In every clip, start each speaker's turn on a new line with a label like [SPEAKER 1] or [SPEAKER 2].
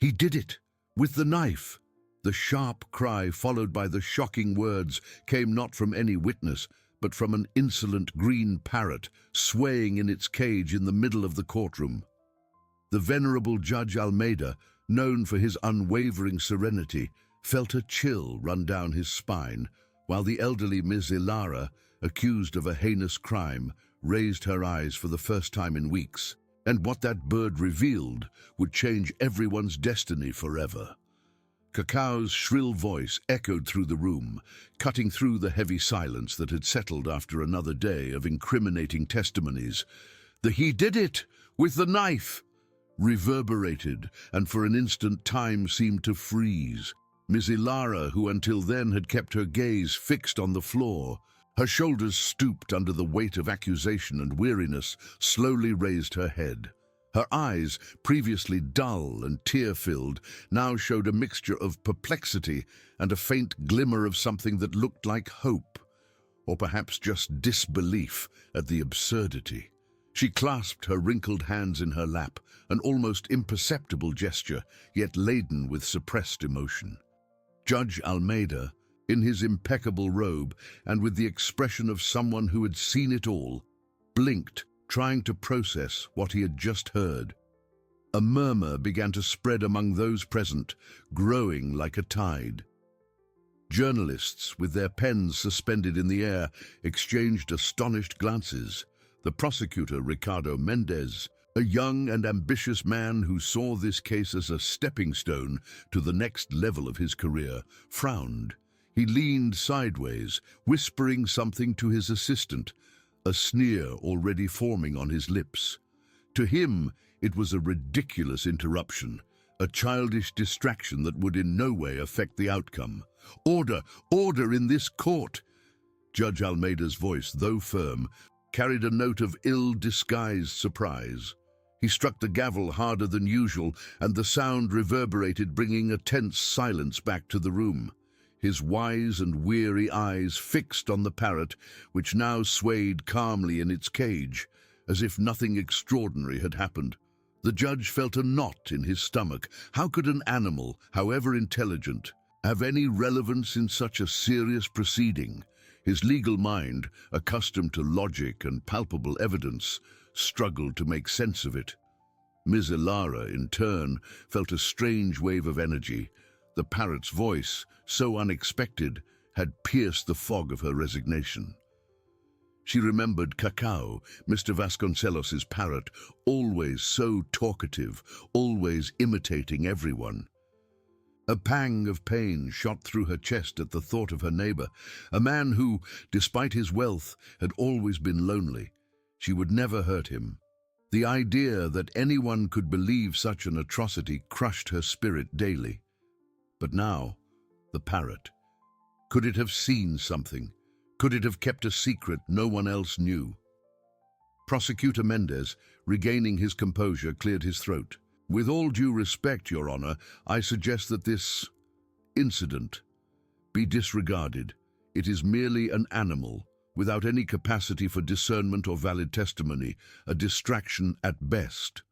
[SPEAKER 1] He did it! With the knife! The sharp cry, followed by the shocking words, came not from any witness, but from an insolent green parrot swaying in its cage in the middle of the courtroom. The venerable Judge Almeida, known for his unwavering serenity, felt a chill run down his spine, while the elderly Ms. Ilara, accused of a heinous crime, raised her eyes for the first time in weeks. And what that bird revealed would change everyone's destiny forever. Cacao's shrill voice echoed through the room, cutting through the heavy silence that had settled after another day of incriminating testimonies. The "he did it! With the knife!" reverberated, and for an instant time seemed to freeze. Ms. Ilara, who until then had kept her gaze fixed on the floor, her shoulders stooped under the weight of accusation and weariness, slowly raised her head. Her eyes, previously dull and tear-filled, now showed a mixture of perplexity and a faint glimmer of something that looked like hope, or perhaps just disbelief at the absurdity. She clasped her wrinkled hands in her lap, an almost imperceptible gesture, yet laden with suppressed emotion. Judge Almeida, in his impeccable robe and with the expression of someone who had seen it all, blinked, trying to process what he had just heard. A murmur began to spread among those present, growing like a tide. Journalists, with their pens suspended in the air, exchanged astonished glances. The prosecutor, Ricardo Mendez, a young and ambitious man who saw this case as a stepping stone to the next level of his career, frowned. He leaned sideways, whispering something to his assistant, a sneer already forming on his lips. To him, it was a ridiculous interruption, a childish distraction that would in no way affect the outcome. "Order! Order in this court!" Judge Almeida's voice, though firm, carried a note of ill-disguised surprise. He struck the gavel harder than usual, and the sound reverberated, bringing a tense silence back to the room. His wise and weary eyes fixed on the parrot, which now swayed calmly in its cage, as if nothing extraordinary had happened. The judge felt a knot in his stomach. How could an animal, however intelligent, have any relevance in such a serious proceeding? His legal mind, accustomed to logic and palpable evidence, struggled to make sense of it. Ms. Ilara, in turn, felt a strange wave of energy. The parrot's voice, so unexpected, had pierced the fog of her resignation. She remembered Cacao, Mr. Vasconcelos's parrot, always so talkative, always imitating everyone. A pang of pain shot through her chest at the thought of her neighbor, a man who, despite his wealth, had always been lonely. She would never hurt him. The idea that anyone could believe such an atrocity crushed her spirit daily. But now, the parrot. Could it have seen something? Could it have kept a secret no one else knew? Prosecutor Mendez, regaining his composure, cleared his throat. "With all due respect, Your Honor, I suggest that this incident be disregarded. It is merely an animal, without any capacity for discernment or valid testimony, a distraction at best."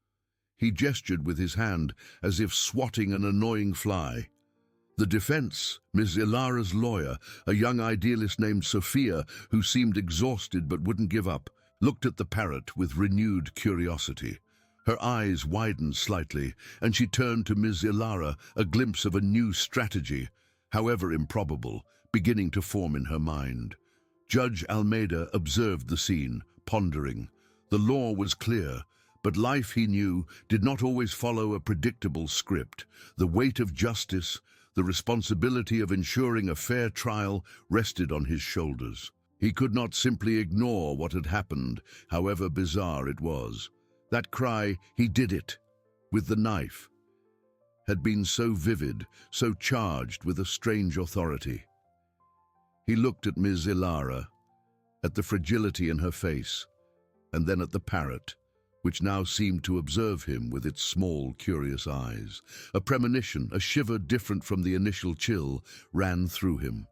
[SPEAKER 1] He gestured with his hand, as if swatting an annoying fly. The defense, Ms. Ilara's lawyer, a young idealist named Sophia, who seemed exhausted but wouldn't give up, looked at the parrot with renewed curiosity. Her eyes widened slightly, and she turned to Ms. Ilara, a glimpse of a new strategy, however improbable, beginning to form in her mind. Judge Almeida observed the scene, pondering. The law was clear, but life, he knew, did not always follow a predictable script. The weight of justice, the responsibility of ensuring a fair trial, rested on his shoulders. He could not simply ignore what had happened, however bizarre it was. That cry, "He did it!" with the knife, had been so vivid, so charged with a strange authority. He looked at Ms. Ilara, at the fragility in her face, and then at the parrot, which now seemed to observe him with its small, curious eyes. A premonition, a shiver different from the initial chill, ran through him.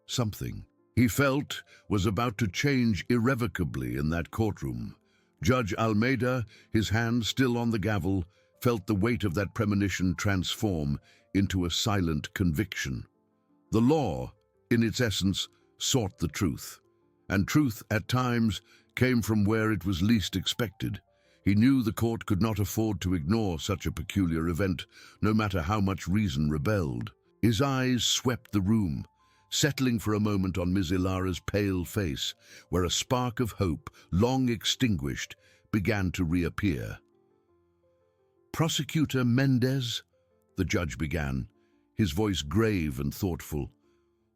[SPEAKER 1] Something, he felt, was about to change irrevocably in that courtroom. Judge Almeida, his hand still on the gavel, felt the weight of that premonition transform into a silent conviction. The law, in its essence, sought the truth, and truth, at times, came from where it was least expected. He knew the court could not afford to ignore such a peculiar event, no matter how much reason rebelled. His eyes swept the room, settling for a moment on Ms. Ilara's pale face, where a spark of hope, long extinguished, began to reappear. "Prosecutor Mendez," the judge began, his voice grave and thoughtful,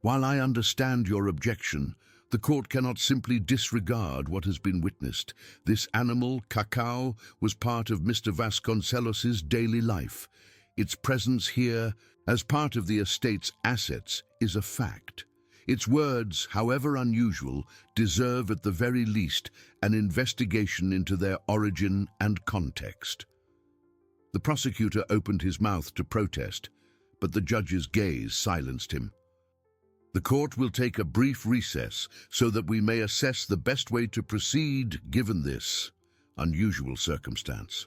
[SPEAKER 1] "while I understand your objection, the court cannot simply disregard what has been witnessed. This animal, Cacao, was part of Mr. Vasconcelos's daily life. Its presence here, as part of the estate's assets, is a fact. Its words, however unusual, deserve at the very least an investigation into their origin and context." The prosecutor opened his mouth to protest, but the judge's gaze silenced him. "The court will take a brief recess so that we may assess the best way to proceed given this unusual circumstance."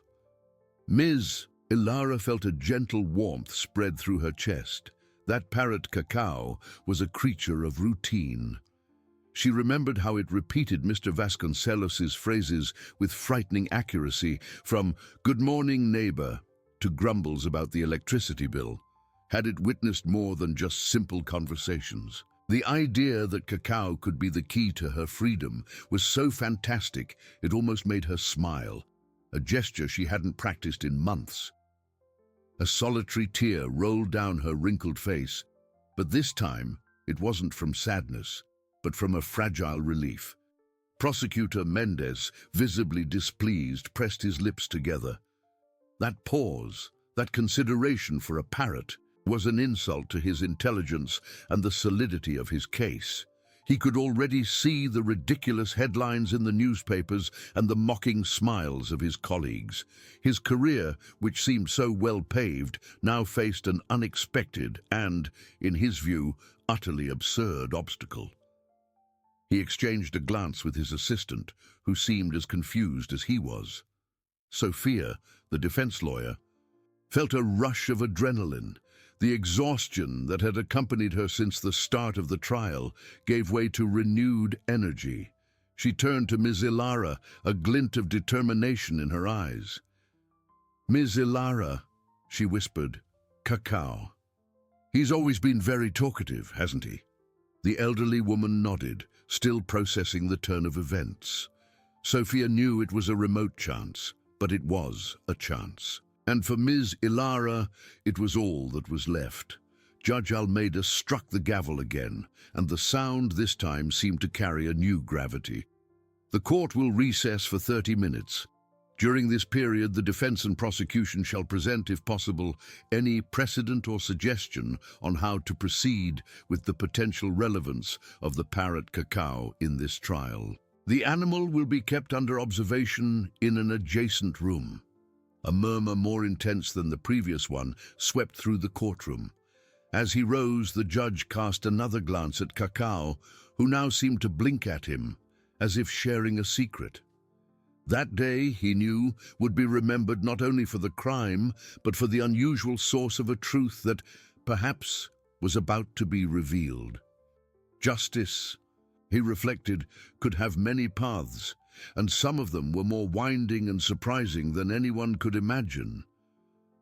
[SPEAKER 1] Ms. Ilara felt a gentle warmth spread through her chest. That parrot Cacao was a creature of routine. She remembered how it repeated Mr. Vasconcelos's phrases with frightening accuracy, from "good morning, neighbor" to grumbles about the electricity bill. Had it witnessed more than just simple conversations? The idea that Cacao could be the key to her freedom was so fantastic it almost made her smile, a gesture she hadn't practiced in months. A solitary tear rolled down her wrinkled face, but this time it wasn't from sadness, but from a fragile relief. Prosecutor Mendez, visibly displeased, pressed his lips together. That pause, that consideration for a parrot, was an insult to his intelligence and the solidity of his case. He could already see the ridiculous headlines in the newspapers and the mocking smiles of his colleagues. His career, which seemed so well paved, now faced an unexpected and, in his view, utterly absurd obstacle. He exchanged a glance with his assistant, who seemed as confused as he was. Sophia, the defense lawyer, felt a rush of adrenaline. The exhaustion that had accompanied her since the start of the trial gave way to renewed energy. She turned to Ms. Ilara, a glint of determination in her eyes. "Ms. Ilara," she whispered, "Cacao. He's always been very talkative, hasn't he?" The elderly woman nodded, still processing the turn of events. Sophia knew it was a remote chance, but it was a chance. And for Ms. Ilara, it was all that was left. Judge Almeida struck the gavel again, and the sound this time seemed to carry a new gravity. "The court will recess for 30 minutes. During this period, the defense and prosecution shall present, if possible, any precedent or suggestion on how to proceed with the potential relevance of the parrot Cacao in this trial. The animal will be kept under observation in an adjacent room." A murmur more intense than the previous one swept through the courtroom. As he rose, the judge cast another glance at Cacao, who now seemed to blink at him, as if sharing a secret. That day, he knew, would be remembered not only for the crime, but for the unusual source of a truth that, perhaps, was about to be revealed. Justice, he reflected, could have many paths, and some of them were more winding and surprising than anyone could imagine.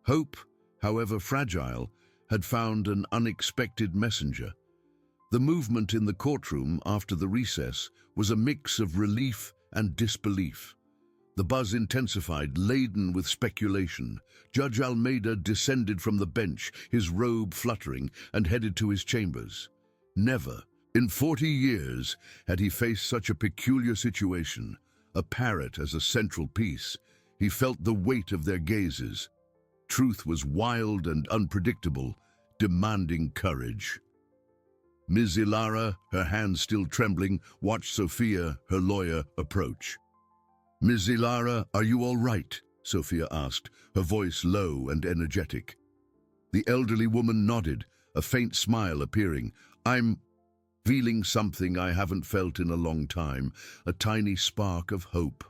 [SPEAKER 1] Hope, however fragile, had found an unexpected messenger. The movement in the courtroom after the recess was a mix of relief and disbelief. The buzz intensified, laden with speculation. Judge Almeida descended from the bench, his robe fluttering, and headed to his chambers. Never, in 40 years, had he faced such a peculiar situation. A parrot as a central piece. He felt the weight of their gazes. Truth was wild and unpredictable, demanding courage. Ms. Ilara, her hands still trembling, watched Sophia, her lawyer, approach. "Ms. Ilara, are you all right?" Sophia asked, her voice low and energetic. The elderly woman nodded, a faint smile appearing. "I'm feeling something I haven't felt in a long time, a tiny spark of hope."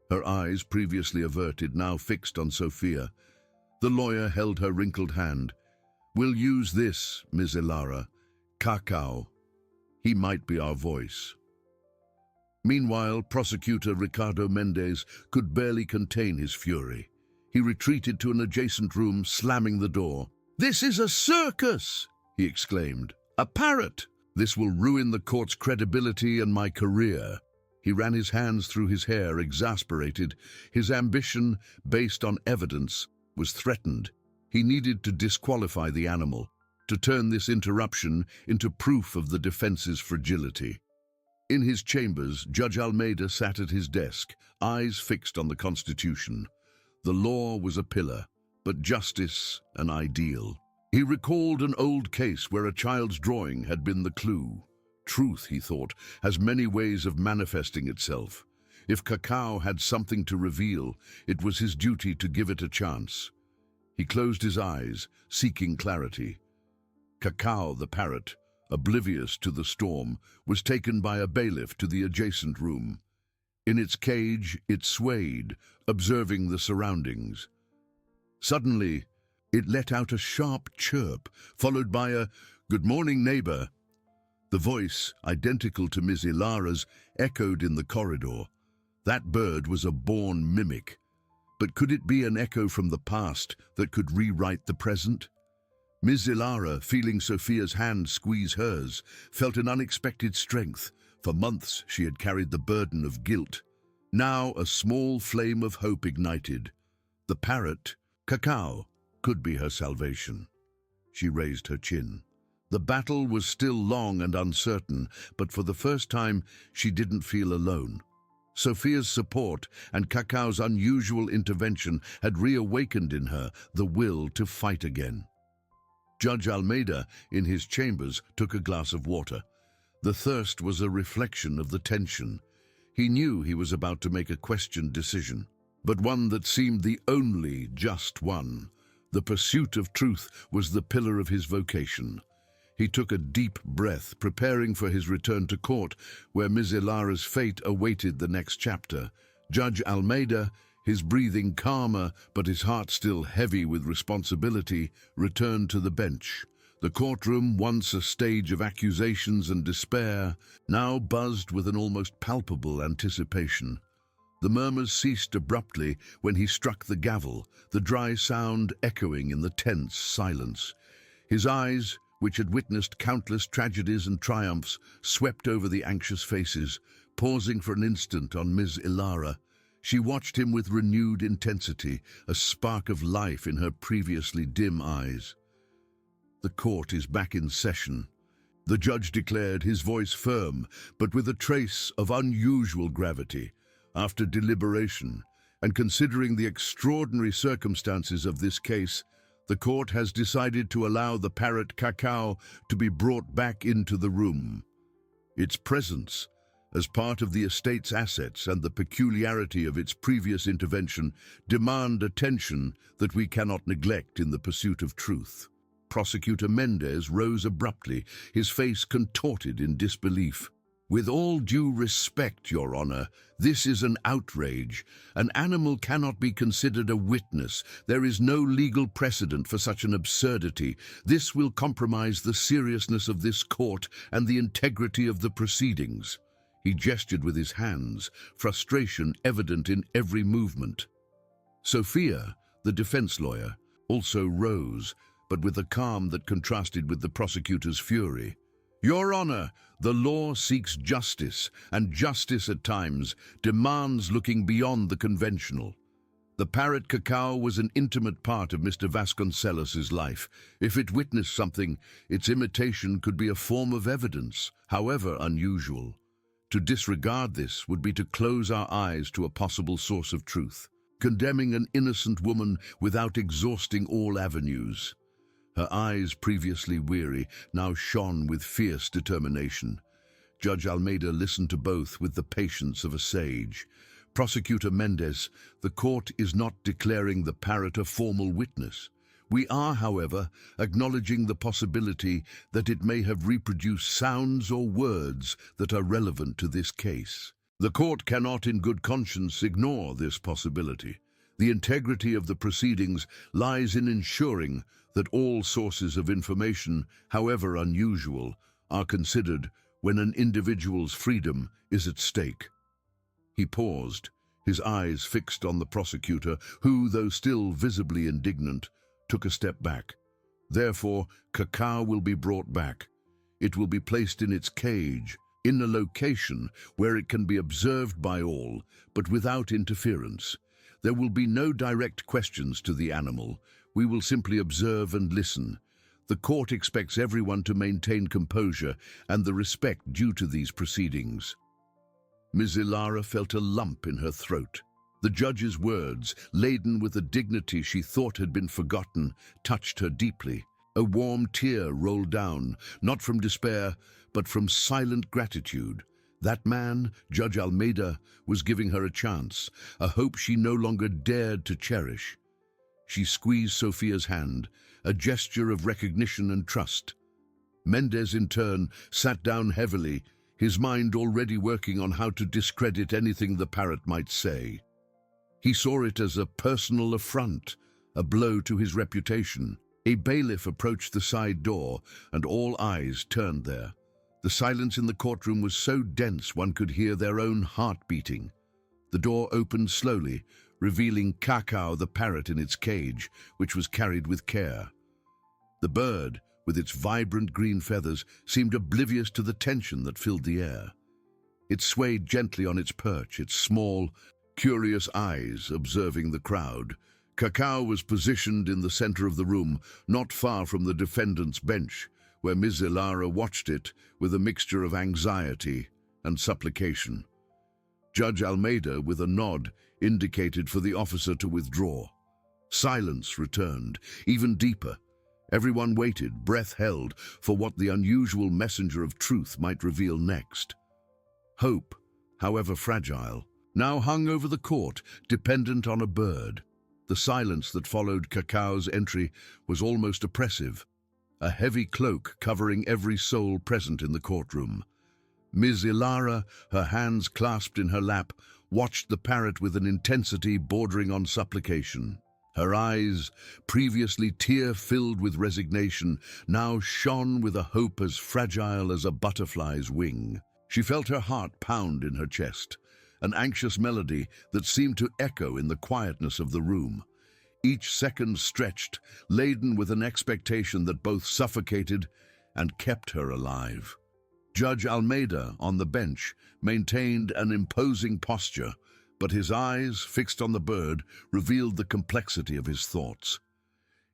[SPEAKER 1] her eyes previously averted, now fixed on Sophia. The lawyer held her wrinkled hand. "We'll use this, Ms. Ilara. Cacao. He might be our voice." Meanwhile, prosecutor Ricardo Mendez could barely contain his fury. He retreated to an adjacent room, slamming the door. "This is a circus!" he exclaimed. "A parrot! This will ruin the court's credibility and my career." He ran his hands through his hair, exasperated. His ambition, based on evidence, was threatened. He needed to disqualify the animal, to turn this interruption into proof of the defense's fragility. In his chambers, Judge Almeida sat at his desk, eyes fixed on the Constitution. The law was a pillar, but justice an ideal. He recalled an old case where a child's drawing had been the clue. Truth, he thought, has many ways of manifesting itself. If Cacao had something to reveal, it was his duty to give it a chance. He closed his eyes, seeking clarity. Cacao, the parrot, oblivious to the storm, was taken by a bailiff to the adjacent room. In its cage, it swayed, observing the surroundings. Suddenly, it let out a sharp chirp, followed by a "Good morning, neighbor." The voice, identical to Ms. Ilara's, echoed in the corridor. That bird was a born mimic. But could it be an echo from the past that could rewrite the present? Ms. Ilara, feeling Sophia's hand squeeze hers, felt an unexpected strength. For months she had carried the burden of guilt. Now a small flame of hope ignited. The parrot, Cacao, could be her salvation. She raised her chin. The battle was still long and uncertain, but for the first time she didn't feel alone. Sophia's support and Cacao's unusual intervention had reawakened in her the will to fight again. Judge Almeida, in his chambers, took a glass of water. The thirst was a reflection of the tension. He knew he was about to make a questioned decision, but one that seemed the only just one. The pursuit of truth was the pillar of his vocation. He took a deep breath, preparing for his return to court, where Ms. Ilara's fate awaited the next chapter. Judge Almeida, his breathing calmer but his heart still heavy with responsibility, returned to the bench. The courtroom, once a stage of accusations and despair, now buzzed with an almost palpable anticipation. The murmurs ceased abruptly when he struck the gavel, the dry sound echoing in the tense silence. His eyes, which had witnessed countless tragedies and triumphs, swept over the anxious faces, pausing for an instant on Ms. Ilara. She watched him with renewed intensity, a spark of life in her previously dim eyes. "The court is back in session," the judge declared, his voice firm, but with a trace of unusual gravity. "After deliberation, and considering the extraordinary circumstances of this case, the court has decided to allow the parrot Cacao to be brought back into the room. Its presence, as part of the estate's assets and the peculiarity of its previous intervention, demand attention that we cannot neglect in the pursuit of truth." Prosecutor Mendez rose abruptly, his face contorted in disbelief. "With all due respect, Your Honor, this is an outrage. An animal cannot be considered a witness. There is no legal precedent for such an absurdity. This will compromise the seriousness of this court and the integrity of the proceedings." He gestured with his hands, frustration evident in every movement. Sophia, the defense lawyer, also rose, but with a calm that contrasted with the prosecutor's fury. "Your Honor, the law seeks justice, and justice at times demands looking beyond the conventional. The parrot Cacao was an intimate part of Mr. Vasconcelos's life. If it witnessed something, its imitation could be a form of evidence, however unusual. To disregard this would be to close our eyes to a possible source of truth, condemning an innocent woman without exhausting all avenues." Her eyes, previously weary, now shone with fierce determination. Judge Almeida listened to both with the patience of a sage. "Prosecutor Mendez, the court is not declaring the parrot a formal witness. We are, however, acknowledging the possibility that it may have reproduced sounds or words that are relevant to this case. The court cannot in good conscience ignore this possibility. The integrity of the proceedings lies in ensuring that all sources of information, however unusual, are considered when an individual's freedom is at stake. He paused, his eyes fixed on the prosecutor, who, though still visibly indignant, took a step back. Therefore, Cacao will be brought back. It will be placed in its cage, in a location where it can be observed by all, but without interference. There will be no direct questions to the animal. We will simply observe and listen. The court expects everyone to maintain composure and the respect due to these proceedings. Ms. Ilara felt a lump in her throat. The judge's words, laden with a dignity she thought had been forgotten, touched her deeply. A warm tear rolled down, not from despair, but from silent gratitude. That man, Judge Almeida, was giving her a chance, a hope she no longer dared to cherish. She squeezed Sophia's hand, a gesture of recognition and trust. Mendez, in turn, sat down heavily, his mind already working on how to discredit anything the parrot might say. He saw it as a personal affront, a blow to his reputation. A bailiff approached the side door, and all eyes turned there. The silence in the courtroom was so dense one could hear their own heart beating. The door opened slowly, revealing Cacao the parrot in its cage, which was carried with care. The bird, with its vibrant green feathers, seemed oblivious to the tension that filled the air. It swayed gently on its perch, its small, curious eyes observing the crowd. Cacao was positioned in the center of the room, not far from the defendant's bench, where Ms. Ilara watched it with a mixture of anxiety and supplication. Judge Almeida, with a nod, indicated for the officer to withdraw. Silence returned, even deeper. Everyone waited, breath held, for what the unusual messenger of truth might reveal next. Hope, however fragile, now hung over the court, dependent on a bird. The silence that followed Cacao's entry was almost oppressive, a heavy cloak covering every soul present in the courtroom. Ms. Ilara, her hands clasped in her lap, watched the parrot with an intensity bordering on supplication. Her eyes, previously tear-filled with resignation, now shone with a hope as fragile as a butterfly's wing. She felt her heart pound in her chest, an anxious melody that seemed to echo in the quietness of the room. Each second stretched, laden with an expectation that both suffocated and kept her alive. Judge Almeida, on the bench, maintained an imposing posture, but his eyes, fixed on the bird, revealed the complexity of his thoughts.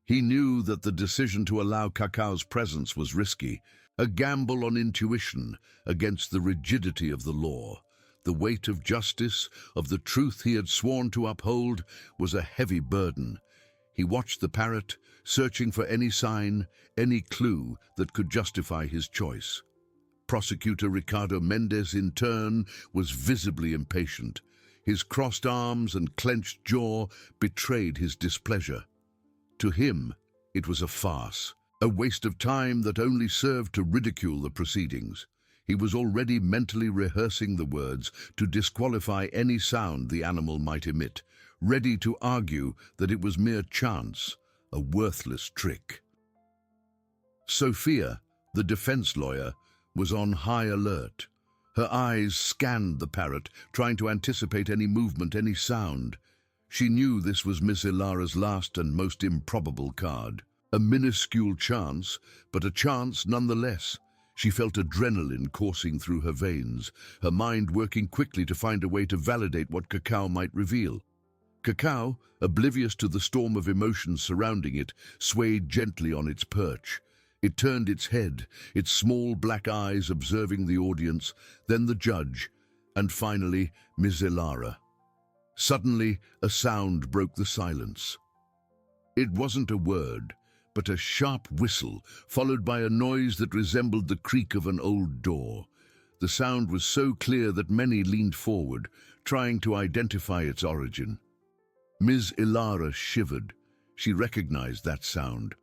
[SPEAKER 1] He knew that the decision to allow Cacao's presence was risky, a gamble on intuition against the rigidity of the law. The weight of justice, of the truth he had sworn to uphold, was a heavy burden. He watched the parrot, searching for any sign, any clue that could justify his choice. Prosecutor Ricardo Mendez, in turn, was visibly impatient. His crossed arms and clenched jaw betrayed his displeasure. To him, it was a farce, a waste of time that only served to ridicule the proceedings. He was already mentally rehearsing the words to disqualify any sound the animal might emit, ready to argue that it was mere chance, a worthless trick. Sophia, the defense lawyer, was on high alert. Her eyes scanned the parrot, trying to anticipate any movement, any sound. She knew this was Miss Ilara's last and most improbable card. A minuscule chance, but a chance nonetheless. She felt adrenaline coursing through her veins, her mind working quickly to find a way to validate what Cacao might reveal. Cacao, oblivious to the storm of emotions surrounding it, swayed gently on its perch. It turned its head, its small black eyes observing the audience, then the judge, and finally Ms. Ilara. Suddenly, a sound broke the silence. It wasn't a word, but a sharp whistle, followed by a noise that resembled the creak of an old door. The sound was so clear that many leaned forward, trying to identify its origin. Ms. Ilara shivered. She recognized that sound.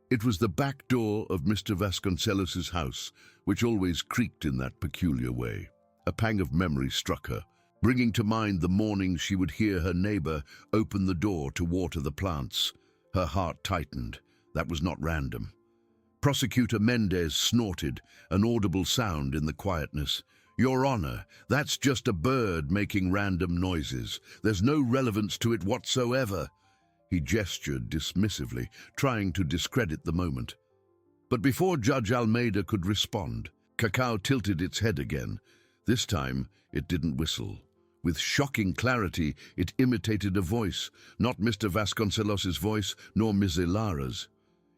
[SPEAKER 1] It was the back door of Mr. Vasconcelos's house, which always creaked in that peculiar way. A pang of memory struck her. bringing to mind the morning she would hear her neighbor open the door to water the plants. Her heart tightened. That was not random. Prosecutor Mendez snorted, an audible sound in the quietness. "Your Honor, that's just a bird making random noises. There's no relevance to it whatsoever." He gestured dismissively, trying to discredit the moment. But before Judge Almeida could respond, Cacao tilted its head again. This time, it didn't whistle. With shocking clarity, it imitated a voice, not Mr. Vasconcelos's voice, nor Ms. Ilara's.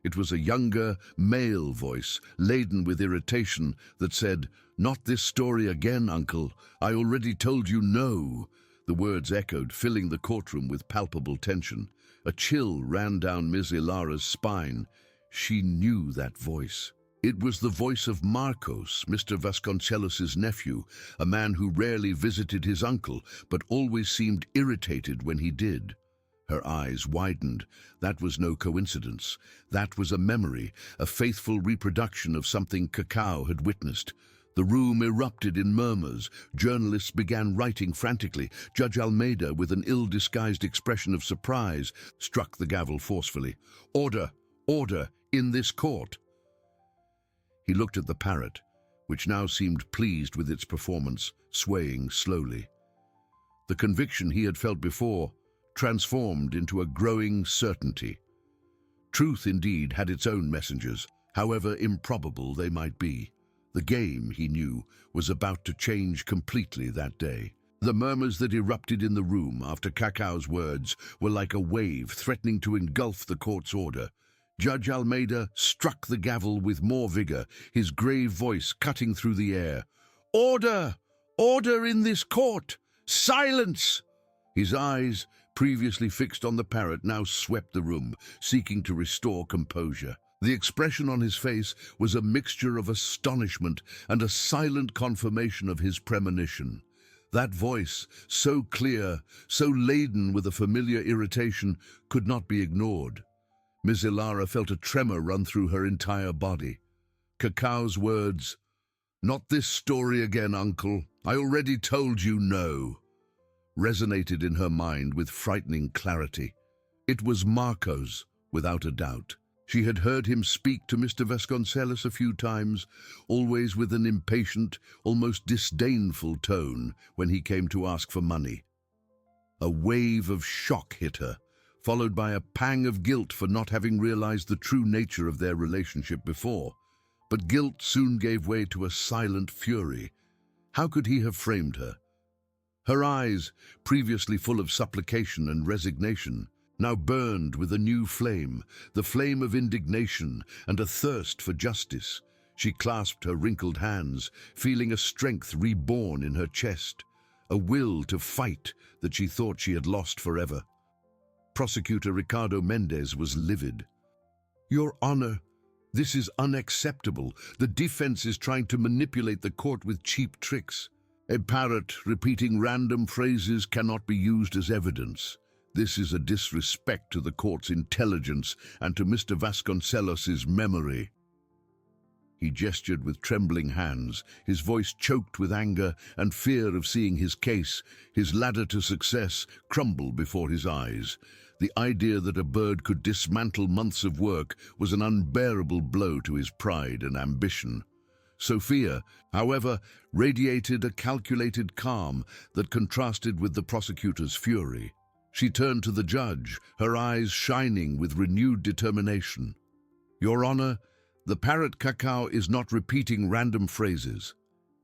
[SPEAKER 1] It was a younger, male voice, laden with irritation, that said, "Not this story again, Uncle. I already told you no." The words echoed, filling the courtroom with palpable tension. A chill ran down Ms. Ilara's spine. She knew that voice. It was the voice of Marcos, Mr. Vasconcelos's nephew, a man who rarely visited his uncle, but always seemed irritated when he did. Her eyes widened. That was no coincidence. That was a memory, a faithful reproduction of something Cacao had witnessed. The room erupted in murmurs. Journalists began writing frantically. Judge Almeida, with an ill-disguised expression of surprise, struck the gavel forcefully. "Order! Order! In this court!" He looked at the parrot, which now seemed pleased with its performance, swaying slowly. The conviction he had felt before transformed into a growing certainty. Truth indeed had its own messengers, however improbable they might be. The game, he knew, was about to change completely that day. The murmurs that erupted in the room after Cacao's words were like a wave threatening to engulf the court's order. Judge Almeida struck the gavel with more vigor, his grave voice cutting through the air. "Order! Order in this court! Silence!" His eyes, previously fixed on the parrot, now swept the room, seeking to restore composure. The expression on his face was a mixture of astonishment and a silent confirmation of his premonition. That voice, so clear, so laden with a familiar irritation, could not be ignored. Ms. Ilara felt a tremor run through her entire body. Cacao's words, "Not this story again, Uncle. I already told you no," resonated in her mind with frightening clarity. It was Marcos, without a doubt. She had heard him speak to Mr. Vasconcelos a few times, always with an impatient, almost disdainful tone when he came to ask for money. A wave of shock hit her, followed by a pang of guilt for not having realized the true nature of their relationship before. But guilt soon gave way to a silent fury. How could he have framed her? Her eyes, previously full of supplication and resignation, now burned with a new flame, the flame of indignation and a thirst for justice. She clasped her wrinkled hands, feeling a strength reborn in her chest, a will to fight that she thought she had lost forever. Prosecutor Ricardo Mendez was livid. "Your Honor, this is unacceptable. The defense is trying to manipulate the court with cheap tricks. A parrot repeating random phrases cannot be used as evidence. This is a disrespect to the court's intelligence and to Mr. Vasconcelos's memory." He gestured with trembling hands, his voice choked with anger and fear of seeing his case, his ladder to success, crumble before his eyes. The idea that a bird could dismantle months of work was an unbearable blow to his pride and ambition. Sophia, however, radiated a calculated calm that contrasted with the prosecutor's fury. She turned to the judge, her eyes shining with renewed determination. "Your Honor, the parrot Cacao is not repeating random phrases.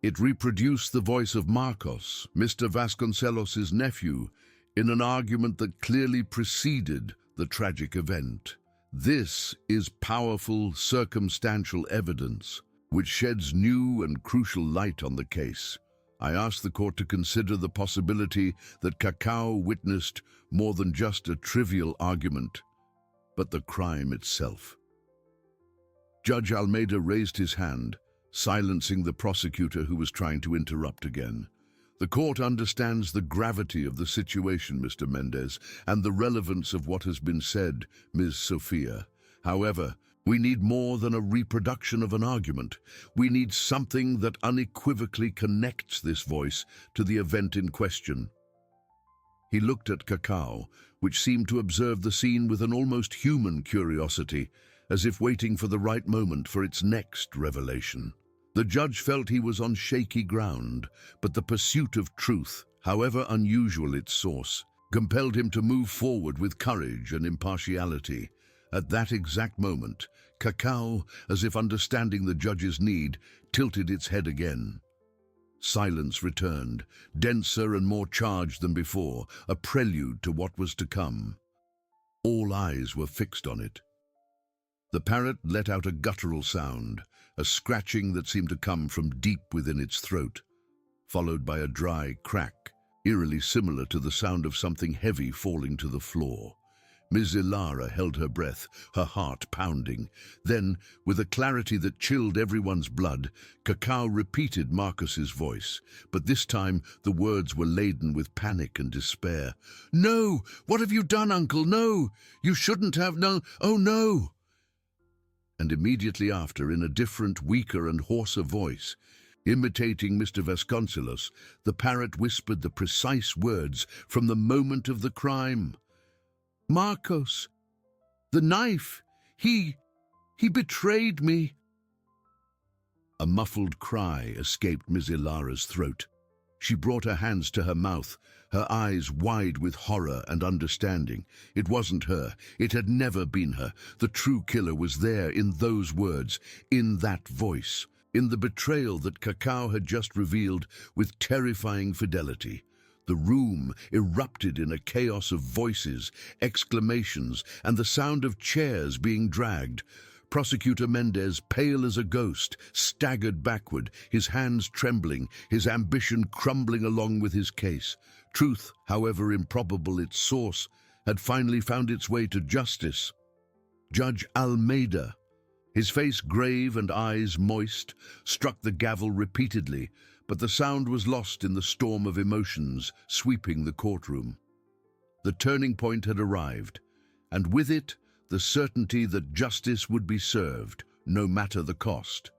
[SPEAKER 1] It reproduced the voice of Marcos, Mr. Vasconcelos's nephew, in an argument that clearly preceded the tragic event. This is powerful circumstantial evidence, which sheds new and crucial light on the case. I ask the court to consider the possibility that Cacao witnessed more than just a trivial argument, but the crime itself." Judge Almeida raised his hand, silencing the prosecutor who was trying to interrupt again. "The court understands the gravity of the situation, Mr. Mendez, and the relevance of what has been said, Ms. Sophia. However, We need more than a reproduction of an argument. We need something that unequivocally connects this voice to the event in question. He looked at Cacao, which seemed to observe the scene with an almost human curiosity, as if waiting for the right moment for its next revelation. The judge felt he was on shaky ground, but the pursuit of truth, however unusual its source, compelled him to move forward with courage and impartiality. At that exact moment, Cacao, as if understanding the judge's need, tilted its head again. Silence returned, denser and more charged than before, a prelude to what was to come. All eyes were fixed on it. The parrot let out a guttural sound, a scratching that seemed to come from deep within its throat, followed by a dry crack, eerily similar to the sound of something heavy falling to the floor. Miss Ilara held her breath, her heart pounding. Then, with a clarity that chilled everyone's blood, Cacao repeated Marcus's voice, but this time the words were laden with panic and despair. "No! What have you done, Uncle? No! You shouldn't have, no! Oh, no!" And immediately after, in a different, weaker and hoarser voice, imitating Mr. Vasconcelos, the parrot whispered the precise words from the moment of the crime. "Marcos, the knife, he betrayed me." A muffled cry escaped Miss Ilara's throat. She brought her hands to her mouth, her eyes wide with horror and understanding. It wasn't her. It had never been her. The true killer was there in those words, in that voice, in the betrayal that Cacao had just revealed with terrifying fidelity. The room erupted in a chaos of voices, exclamations, and the sound of chairs being dragged. Prosecutor Mendez, pale as a ghost, staggered backward, his hands trembling, his ambition crumbling along with his case. Truth, however improbable its source, had finally found its way to justice. Judge Almeida, his face grave and eyes moist, struck the gavel repeatedly, but the sound was lost in the storm of emotions sweeping the courtroom. The turning point had arrived, and with it, the certainty that justice would be served, no matter the cost.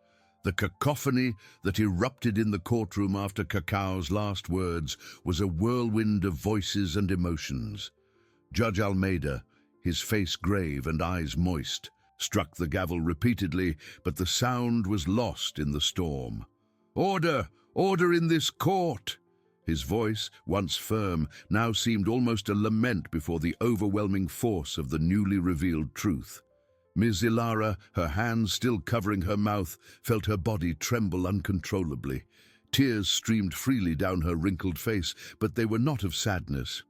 [SPEAKER 1] The cacophony that erupted in the courtroom after Cacao's last words was a whirlwind of voices and emotions. Judge Almeida, his face grave and eyes moist, struck the gavel repeatedly, but the sound was lost in the storm. "Order! Order in this court!" His voice, once firm, now seemed almost a lament before the overwhelming force of the newly revealed truth. Ms. Ilara, her hands still covering her mouth, felt her body tremble uncontrollably. Tears streamed freely down her wrinkled face, but they were not of sadness.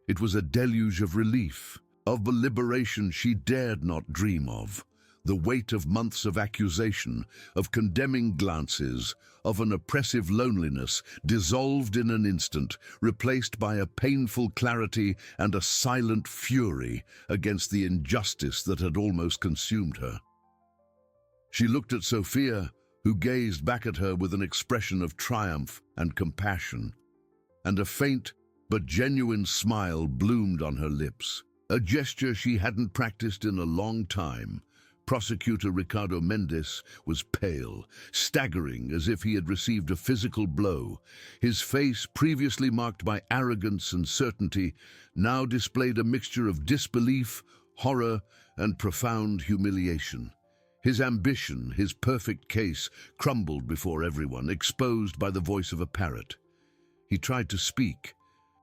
[SPEAKER 1] It was a deluge of relief, of the liberation she dared not dream of. The weight of months of accusation, of condemning glances, of an oppressive loneliness, dissolved in an instant, replaced by a painful clarity and a silent fury against the injustice that had almost consumed her. She looked at Sophia, who gazed back at her with an expression of triumph and compassion, and a faint but genuine smile bloomed on her lips, a gesture she hadn't practiced in a long time. Prosecutor Ricardo Mendes was pale, staggering as if he had received a physical blow. His face, previously marked by arrogance and certainty, now displayed a mixture of disbelief, horror, and profound humiliation. His ambition, his perfect case, crumbled before everyone, exposed by the voice of a parrot. He tried to speak,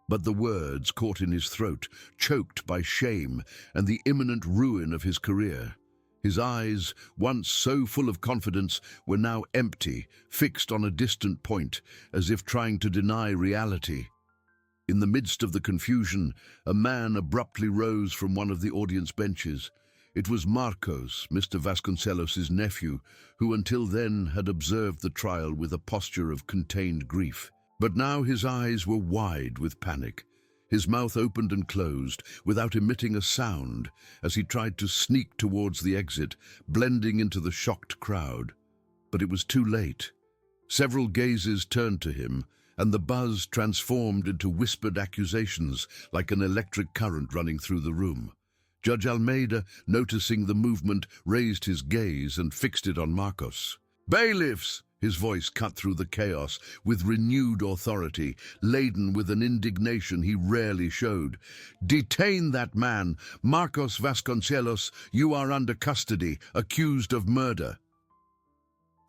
[SPEAKER 1] but the words caught in his throat, choked by shame and the imminent ruin of his career. His eyes, once so full of confidence, were now empty, fixed on a distant point, as if trying to deny reality. In the midst of the confusion, a man abruptly rose from one of the audience benches. It was Marcos, Mr. Vasconcelos' nephew, who until then had observed the trial with a posture of contained grief. But now his eyes were wide with panic. His mouth opened and closed, without emitting a sound, as he tried to sneak towards the exit, blending into the shocked crowd. But it was too late. Several gazes turned to him, and the buzz transformed into whispered accusations like an electric current running through the room. Judge Almeida, noticing the movement, raised his gaze and fixed it on Marcos. "Bailiffs!" His voice cut through the chaos with renewed authority, laden with an indignation he rarely showed. "Detain that man! Marcos Vasconcelos, you are under custody, accused of murder."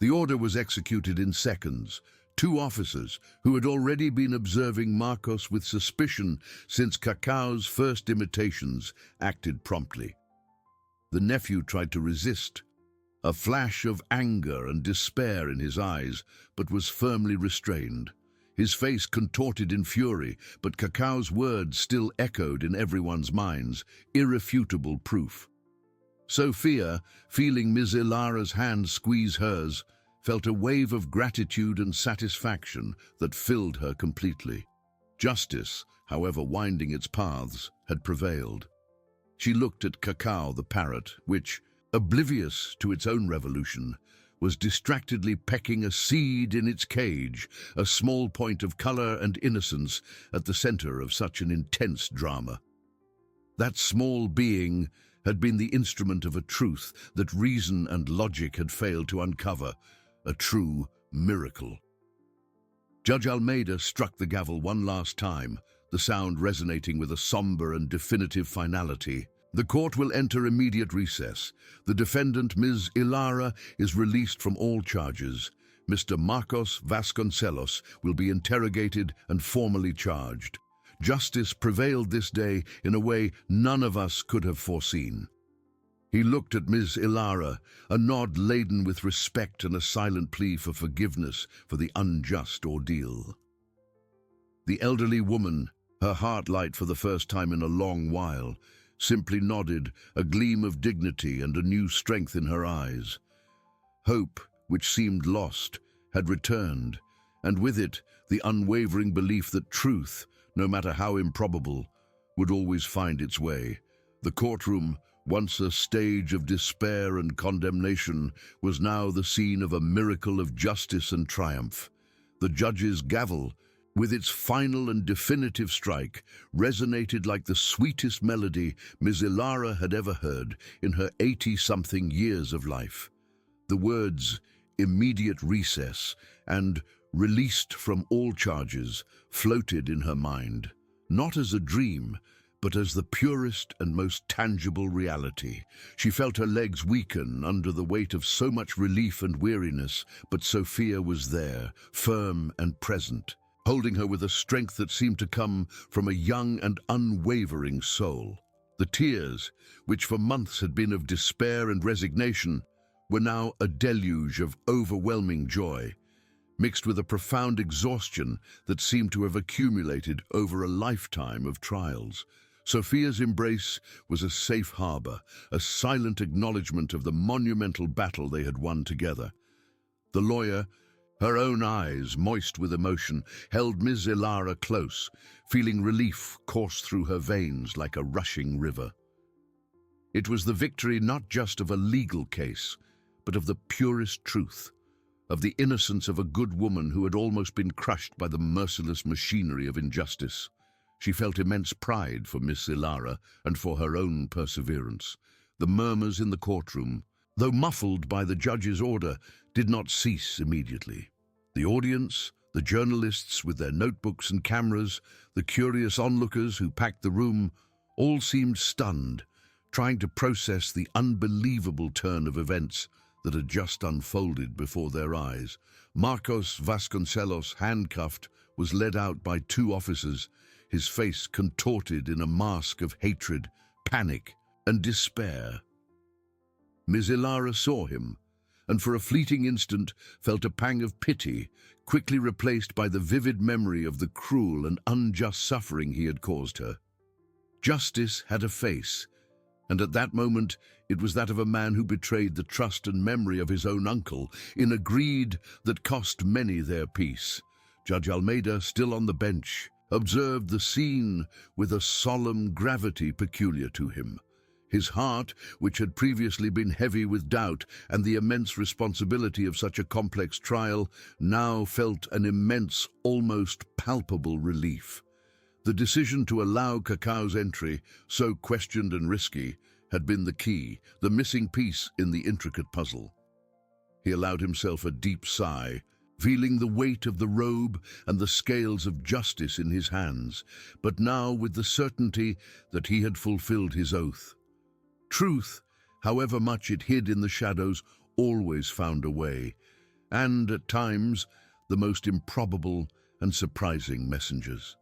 [SPEAKER 1] The order was executed in seconds. Two officers, who had already been observing Marcos with suspicion since Cacao's first imitations, acted promptly. The nephew tried to resist, a flash of anger and despair in his eyes, but was firmly restrained. His face contorted in fury, but Cacao's words still echoed in everyone's minds, irrefutable proof. Sophia, feeling Ms. Ilara's hand squeeze hers, felt a wave of gratitude and satisfaction that filled her completely. Justice, however winding its paths, had prevailed. She looked at Cacao the parrot, which, oblivious to its own revolution, was distractedly pecking a seed in its cage, a small point of color and innocence at the center of such an intense drama. That small being had been the instrument of a truth that reason and logic had failed to uncover, a true miracle. Judge Almeida struck the gavel one last time, the sound resonating with a somber and definitive finality. "The court will enter immediate recess. The defendant, Ms. Ilara, is released from all charges. Mr. Marcos Vasconcelos will be interrogated and formally charged. Justice prevailed this day in a way none of us could have foreseen." He looked at Ms. Ilara, a nod laden with respect and a silent plea for forgiveness for the unjust ordeal. The elderly woman, her heart light for the first time in a long while, simply nodded, a gleam of dignity and a new strength in her eyes. Hope, which seemed lost, had returned, and with it the unwavering belief that truth, no matter how improbable, would always find its way. The courtroom, once a stage of despair and condemnation, was now the scene of a miracle of justice and triumph. The judge's gavel, with its final and definitive strike, resonated like the sweetest melody Ms. Ilara had ever heard in her 80-something years of life. The words, "immediate recess," and "released from all charges," floated in her mind, not as a dream, but as the purest and most tangible reality. She felt her legs weaken under the weight of so much relief and weariness, but Sophia was there, firm and present, holding her with a strength that seemed to come from a young and unwavering soul. The tears, which for months had been of despair and resignation, were now a deluge of overwhelming joy, mixed with a profound exhaustion that seemed to have accumulated over a lifetime of trials. Sophia's embrace was a safe harbor, a silent acknowledgement of the monumental battle they had won together. The lawyer, her own eyes moist with emotion, held Ms. Ilara close, feeling relief course through her veins like a rushing river. It was the victory not just of a legal case, but of the purest truth, of the innocence of a good woman who had almost been crushed by the merciless machinery of injustice. She felt immense pride for Miss Ilara and for her own perseverance. The murmurs in the courtroom, though muffled by the judge's order, did not cease immediately. The audience, the journalists with their notebooks and cameras, the curious onlookers who packed the room, all seemed stunned, trying to process the unbelievable turn of events that had just unfolded before their eyes. Marcos Vasconcelos, handcuffed, was led out by two officers, his face contorted in a mask of hatred, panic, and despair. Ms. Ilara saw him, and for a fleeting instant felt a pang of pity, quickly replaced by the vivid memory of the cruel and unjust suffering he had caused her. Justice had a face, and at that moment it was that of a man who betrayed the trust and memory of his own uncle in a greed that cost many their peace. Judge Almeida, still on the bench, observed the scene with a solemn gravity peculiar to him. His heart, which had previously been heavy with doubt and the immense responsibility of such a complex trial, now felt an immense, almost palpable relief. The decision to allow Cacau's entry, so questioned and risky, had been the key, the missing piece in the intricate puzzle. He allowed himself a deep sigh, feeling the weight of the robe and the scales of justice in his hands, but now with the certainty that he had fulfilled his oath. Truth, however much it hid in the shadows, always found a way, and, at times, the most improbable and surprising messengers.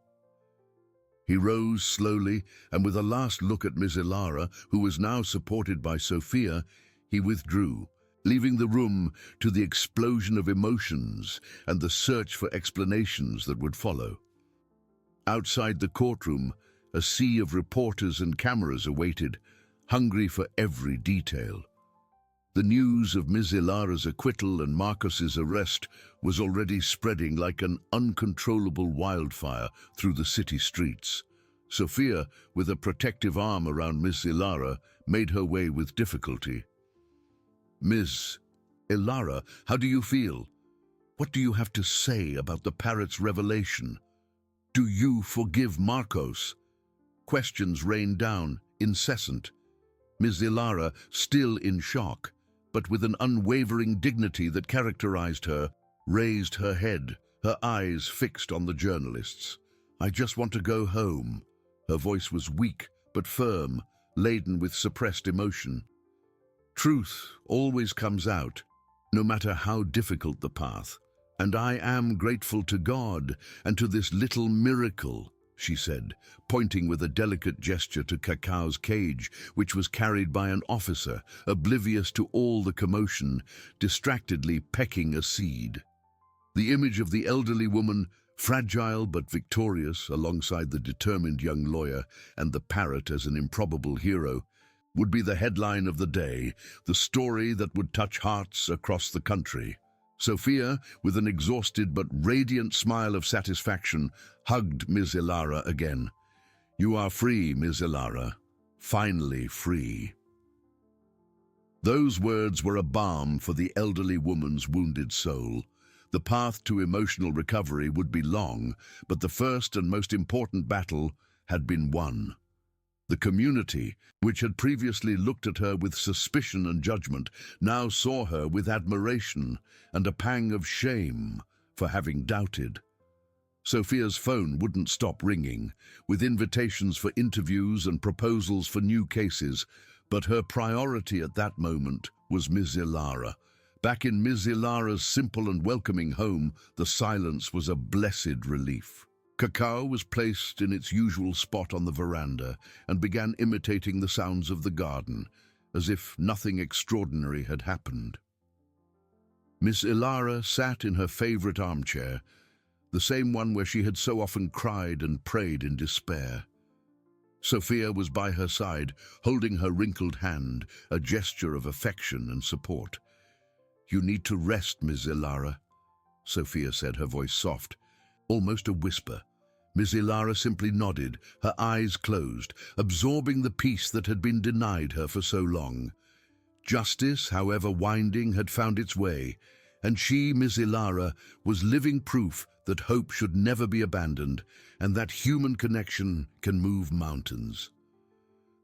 [SPEAKER 1] He rose slowly, and with a last look at Miss Ilara, who was now supported by Sophia, he withdrew, leaving the room to the explosion of emotions and the search for explanations that would follow. Outside the courtroom, a sea of reporters and cameras awaited, hungry for every detail. The news of Miss Ilara's acquittal and Marcos's arrest was already spreading like an uncontrollable wildfire through the city streets. Sophia, with a protective arm around Miss Ilara, made her way with difficulty. "Miss Ilara, how do you feel? What do you have to say about the parrot's revelation? Do you forgive Marcos?" Questions rained down, incessant. Miss Ilara, still in shock, but with an unwavering dignity that characterized her, raised her head, her eyes fixed on the journalists. "I just want to go home." Her voice was weak but firm, laden with suppressed emotion. "Truth always comes out, no matter how difficult the path. And I am grateful to God and to this little miracle," she said, pointing with a delicate gesture to Cacau's cage, which was carried by an officer, oblivious to all the commotion, distractedly pecking a seed. The image of the elderly woman, fragile but victorious, alongside the determined young lawyer and the parrot as an improbable hero, would be the headline of the day, the story that would touch hearts across the country. Sophia, with an exhausted but radiant smile of satisfaction, hugged Miss Ilara again. "You are free, Miss Ilara. Finally free." Those words were a balm for the elderly woman's wounded soul. The path to emotional recovery would be long, but the first and most important battle had been won. The community, which had previously looked at her with suspicion and judgment, now saw her with admiration and a pang of shame for having doubted. Sophia's phone wouldn't stop ringing, with invitations for interviews and proposals for new cases, but her priority at that moment was Miss Ilara. Back in Miss Ilara's simple and welcoming home, the silence was a blessed relief. Cacau was placed in its usual spot on the veranda and began imitating the sounds of the garden, as if nothing extraordinary had happened. Miss Ilara sat in her favorite armchair, the same one where she had so often cried and prayed in despair. Sophia was by her side, holding her wrinkled hand, a gesture of affection and support. "You need to rest, Miss Ilara," Sophia said, her voice soft, almost a whisper. Miss Ilara simply nodded, her eyes closed, absorbing the peace that had been denied her for so long. Justice, however winding, had found its way, and she, Miss Ilara, was living proof that hope should never be abandoned and that human connection can move mountains.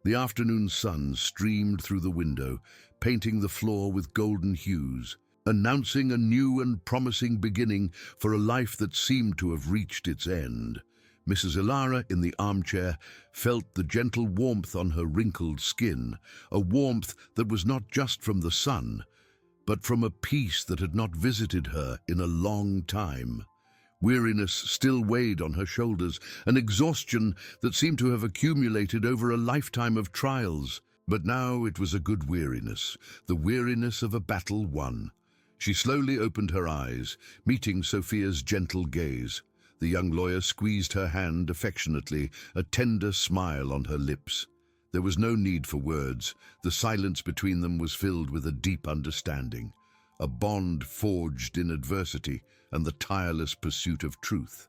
[SPEAKER 1] The afternoon sun streamed through the window, painting the floor with golden hues, announcing a new and promising beginning for a life that seemed to have reached its end. Mrs. Ilara, in the armchair, felt the gentle warmth on her wrinkled skin, a warmth that was not just from the sun, but from a peace that had not visited her in a long time. Weariness still weighed on her shoulders, an exhaustion that seemed to have accumulated over a lifetime of trials. But now it was a good weariness, the weariness of a battle won. She slowly opened her eyes, meeting Sophia's gentle gaze. The young lawyer squeezed her hand affectionately, a tender smile on her lips. There was no need for words. The silence between them was filled with a deep understanding, a bond forged in adversity and the tireless pursuit of truth.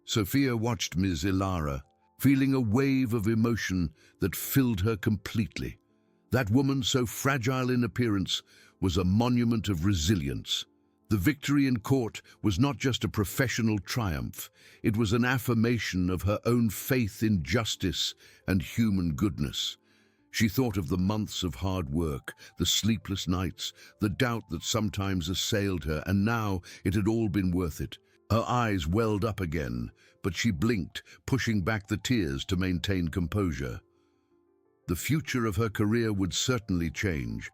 [SPEAKER 1] Sophia watched Miss Ilara, feeling a wave of emotion that filled her completely. That woman, so fragile in appearance, was a monument of resilience. The victory in court was not just a professional triumph, it was an affirmation of her own faith in justice and human goodness. She thought of the months of hard work, the sleepless nights, the doubt that sometimes assailed her, and now it had all been worth it. Her eyes welled up again, but she blinked, pushing back the tears to maintain composure. The future of her career would certainly change,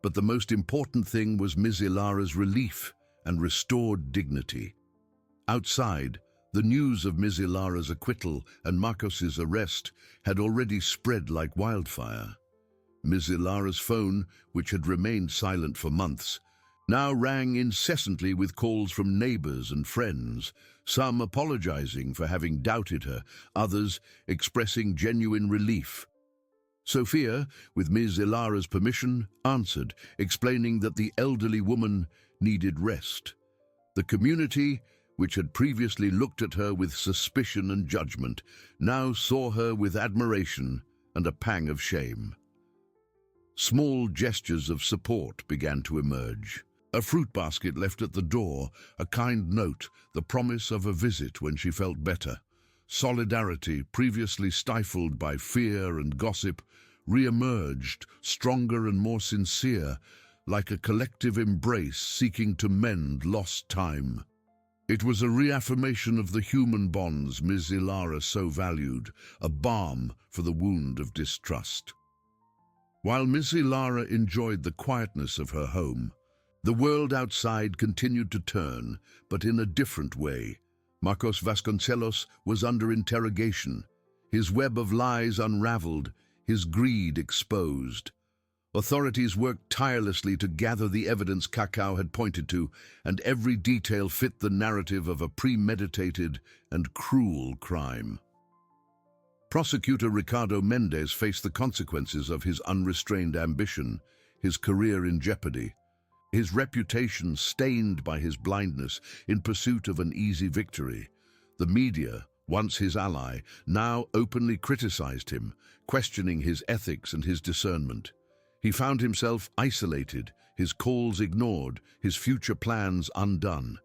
[SPEAKER 1] but the most important thing was Ms. Ilara's relief and restored dignity. Outside, the news of Ms. Ilara's acquittal and Marcos's arrest had already spread like wildfire. Ms. Ilara's phone, which had remained silent for months, now rang incessantly with calls from neighbors and friends, some apologizing for having doubted her, others expressing genuine relief. Sophia, with Ms. Ilara's permission, answered, explaining that the elderly woman needed rest. The community, which had previously looked at her with suspicion and judgment, now saw her with admiration and a pang of shame. Small gestures of support began to emerge. A fruit basket left at the door, a kind note, the promise of a visit when she felt better. Solidarity, previously stifled by fear and gossip, re-emerged, stronger and more sincere, like a collective embrace seeking to mend lost time. It was a reaffirmation of the human bonds Ms. Ilara so valued, a balm for the wound of distrust. While Ms. Ilara enjoyed the quietness of her home, the world outside continued to turn, but in a different way. Marcos Vasconcelos was under interrogation, his web of lies unraveled, his greed exposed. Authorities worked tirelessly to gather the evidence Cacau had pointed to, and every detail fit the narrative of a premeditated and cruel crime. Prosecutor Ricardo Mendez faced the consequences of his unrestrained ambition, his career in jeopardy, his reputation stained by his blindness in pursuit of an easy victory. The media, once his ally, now openly criticized him, questioning his ethics and his discernment. He found himself isolated, his calls ignored, his future plans undone.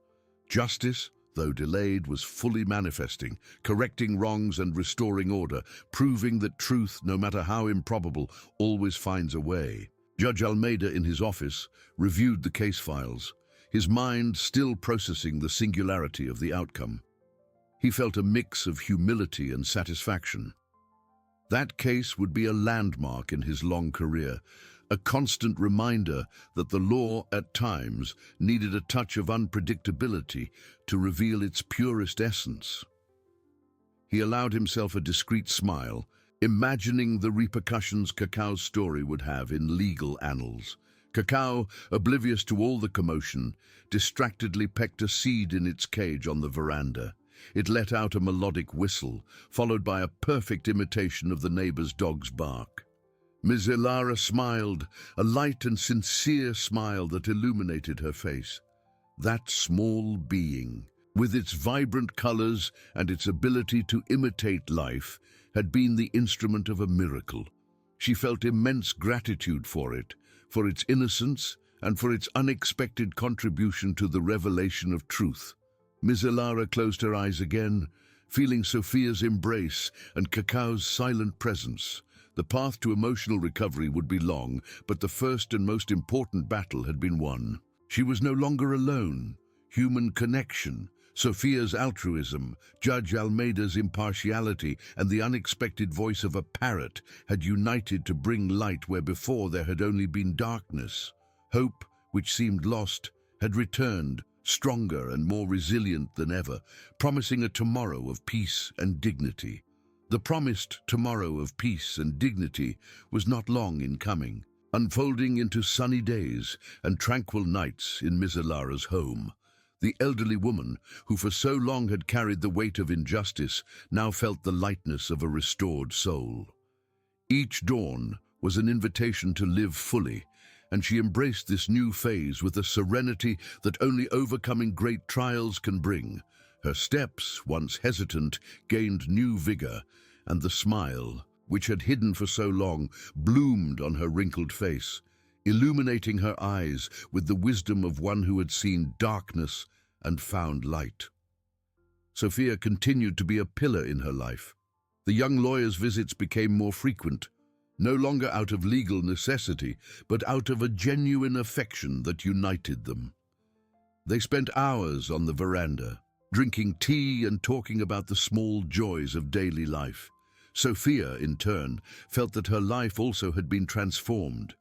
[SPEAKER 1] Justice, though delayed, was fully manifesting, correcting wrongs and restoring order, proving that truth, no matter how improbable, always finds a way. Judge Almeida, in his office, reviewed the case files, his mind still processing the singularity of the outcome. He felt a mix of humility and satisfaction. That case would be a landmark in his long career, a constant reminder that the law, at times, needed a touch of unpredictability to reveal its purest essence. He allowed himself a discreet smile, imagining the repercussions Cacau's story would have in legal annals. Cacau, oblivious to all the commotion, distractedly pecked a seed in its cage on the veranda. It let out a melodic whistle, followed by a perfect imitation of the neighbor's dog's bark. Ms. Ilara smiled, a light and sincere smile that illuminated her face. That small being, with its vibrant colors and its ability to imitate life, had been the instrument of a miracle. She felt immense gratitude for its innocence, and for its unexpected contribution to the revelation of truth. Ms. Ilara closed her eyes again, feeling Sophia's embrace and Cacau's silent presence. The path to emotional recovery would be long, but the first and most important battle had been won. She was no longer alone. Human connection, Sophia's altruism, Judge Almeida's impartiality, and the unexpected voice of a parrot had united to bring light where before there had only been darkness. Hope, which seemed lost, had returned, stronger and more resilient than ever, promising a tomorrow of peace and dignity. The promised tomorrow of peace and dignity was not long in coming, unfolding into sunny days and tranquil nights in Ms. Ilara's home. The elderly woman, who for so long had carried the weight of injustice, now felt the lightness of a restored soul. Each dawn was an invitation to live fully, and she embraced this new phase with a serenity that only overcoming great trials can bring. Her steps, once hesitant, gained new vigor, and the smile, which had hidden for so long, bloomed on her wrinkled face. illuminating her eyes with the wisdom of one who had seen darkness and found light. Sophia continued to be a pillar in her life. The young lawyer's visits became more frequent, no longer out of legal necessity, but out of a genuine affection that united them. They spent hours on the veranda, drinking tea and talking about the small joys of daily life. Sophia, in turn, felt that her life also had been transformed.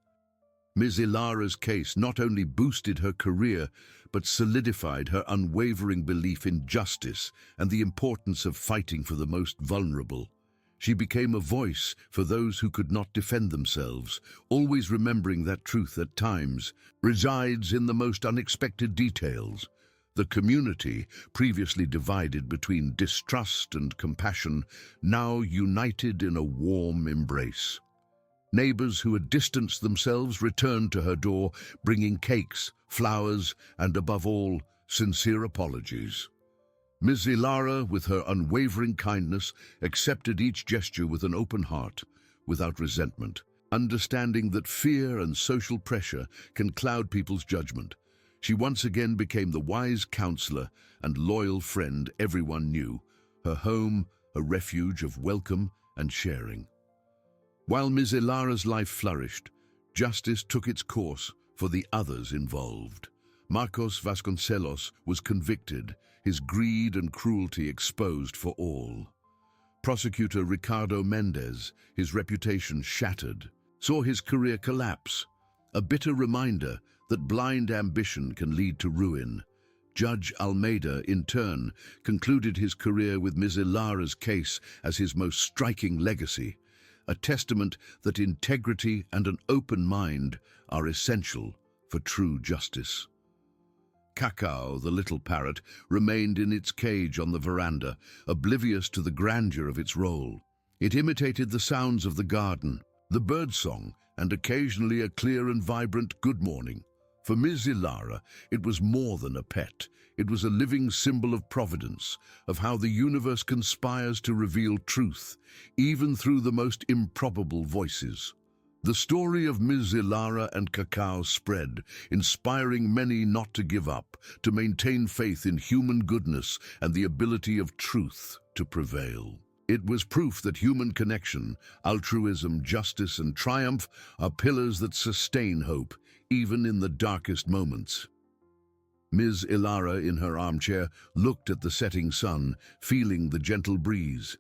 [SPEAKER 1] Ms. Ilara's case not only boosted her career, but solidified her unwavering belief in justice and the importance of fighting for the most vulnerable. She became a voice for those who could not defend themselves, always remembering that truth at times resides in the most unexpected details. The community, previously divided between distrust and compassion, now united in a warm embrace. Neighbors who had distanced themselves returned to her door, bringing cakes, flowers, and above all, sincere apologies. Ms. Ilara, with her unwavering kindness, accepted each gesture with an open heart, without resentment, understanding that fear and social pressure can cloud people's judgment. She once again became the wise counselor and loyal friend everyone knew, her home a refuge of welcome and sharing. While Ms. Ilara's life flourished, justice took its course for the others involved. Marcos Vasconcelos was convicted, his greed and cruelty exposed for all. Prosecutor Ricardo Mendez, his reputation shattered, saw his career collapse, a bitter reminder that blind ambition can lead to ruin. Judge Almeida, in turn, concluded his career with Ms. Ilara's case as his most striking legacy, a testament that integrity and an open mind are essential for true justice. Cacao, the little parrot, remained in its cage on the veranda, oblivious to the grandeur of its role. It imitated the sounds of the garden, the birdsong, and occasionally a clear and vibrant good morning. For Ms. Ilara, it was more than a pet. It was a living symbol of providence, of how the universe conspires to reveal truth, even through the most improbable voices. The story of Ms. Ilara and Cacao spread, inspiring many not to give up, to maintain faith in human goodness and the ability of truth to prevail. It was proof that human connection, altruism, justice, and triumph are pillars that sustain hope, even in the darkest moments. Ms. Ilara, in her armchair, looked at the setting sun, feeling the gentle breeze.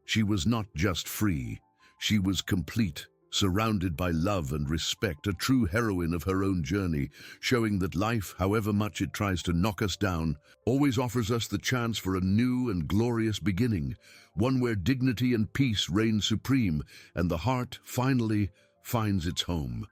[SPEAKER 1] She was not just free, she was complete, surrounded by love and respect, a true heroine of her own journey, showing that life, however much it tries to knock us down, always offers us the chance for a new and glorious beginning, one where dignity and peace reign supreme, and the heart finally finds its home.